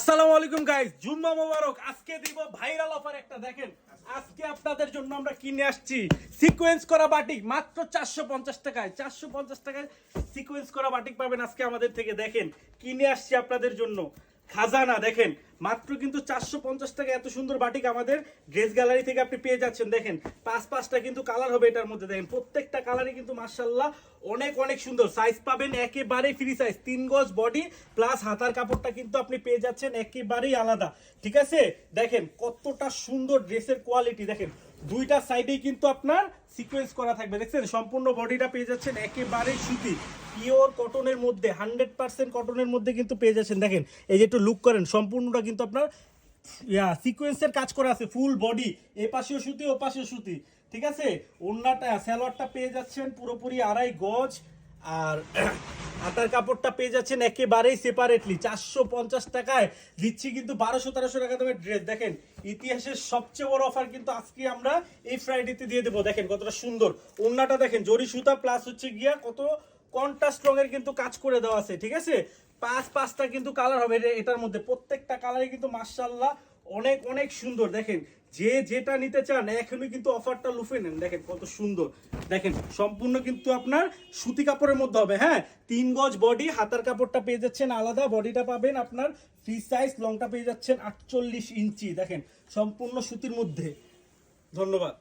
আসসালামু আলাইকুম গাইস, জুম্মা মোবারক। আজকে দিব ভাইরাল অফার একটা। দেখেন আজকে আপনাদের জন্য আমরা কিনে আসছি সিকোয়েন্স করা বাটিক মাত্র 450 টাকায়। 450 টাকায় সিকোয়েন্স করা বাটিক পাবেন আজকে আমাদের থেকে। দেখেন কিনে আসছি আপনাদের জন্য খাজানা। দেখেন মাত্র কিন্তু 450 টাকা এত সুন্দর বাটিক আমাদের ড্রেস গ্যালারি থেকে আপনি পেয়ে যাচ্ছেন। দেখেন পাঁচটা কিন্তু কালার হবে এটার মধ্যে। দেখেন প্রত্যেকটা কালারই কিন্তু মাশাআল্লাহ অনেক অনেক সুন্দর। সাইজ পাবেন একেবারে ফ্রি সাইজ, 3 গজ বডি প্লাস হাতার কাপড়টা কিন্তু আপনি পেয়ে যাচ্ছেন একেবারেই আলাদা। ঠিক আছে, দেখেন কতটা সুন্দর ড্রেসের কোয়ালিটি। দেখেন দুইটা সাইডেই কিন্তু আপনার সিকোয়েন্স করা থাকবে। দেখছেন সম্পূর্ণ বডিটা পেয়ে যাচ্ছেন একেবারেই সুতি পিওর কটনের মধ্যে, 100% কটনের মধ্যে কিন্তু পেয়ে যাচ্ছেন। দেখেন এই যে একটু লুক করেন, সম্পূর্ণটা কিন্তু আপনার সিকোয়েন্সের কাজ করা আছে ফুল বডি, এ পাশেও সুতি ও পাশেও সুতি। ঠিক আছে, ওন্নাটা সালোয়ারটা পেয়ে যাচ্ছেন পুরোপুরি 2.5 গজ, আর হাতার কাপড়টা পেয়ে যাচ্ছেন একেবারেই সেপারেটলি। 450 টাকায় দিচ্ছি কিন্তু 1200-1300 টাকা দামের ড্রেস। দেখেন ইতিহাসের সবচেয়ে বড় অফার কিন্তু আজকে আমরা এই ফ্রাইডেতে দিয়ে দেবো। দেখেন কতটা সুন্দর ওন্নাটা, দেখেন জরি সুতা প্লাস হচ্ছে গিয়া কত কন্ট্রাস্ট রঙের কিন্তু কাজ করে দেওয়া আছে। ঠিক আছে, পাঁচটা কিন্তু কালার হবে এটার মধ্যে। প্রত্যেকটা কালারই কিন্তু মাশাআল্লাহ অনেক অনেক সুন্দর। দেখেন যে যেটা নিতে চান এখনই কিন্তু অফারটা লুফে নেন। দেখেন কত সুন্দর। দেখেন সম্পূর্ণ কিন্তু আপনার সুতি কাপড়ের মধ্যে হবে। হ্যাঁ, 3 গজ বডি, হাতার কাপড়টা পেয়ে যাচ্ছেন আলাদা, বডিটা পাবেন আপনার ফ্রি সাইজ, লংটা পেয়ে যাচ্ছেন 48 ইঞ্চি। দেখেন সম্পূর্ণ সুতির মধ্যে। ধন্যবাদ।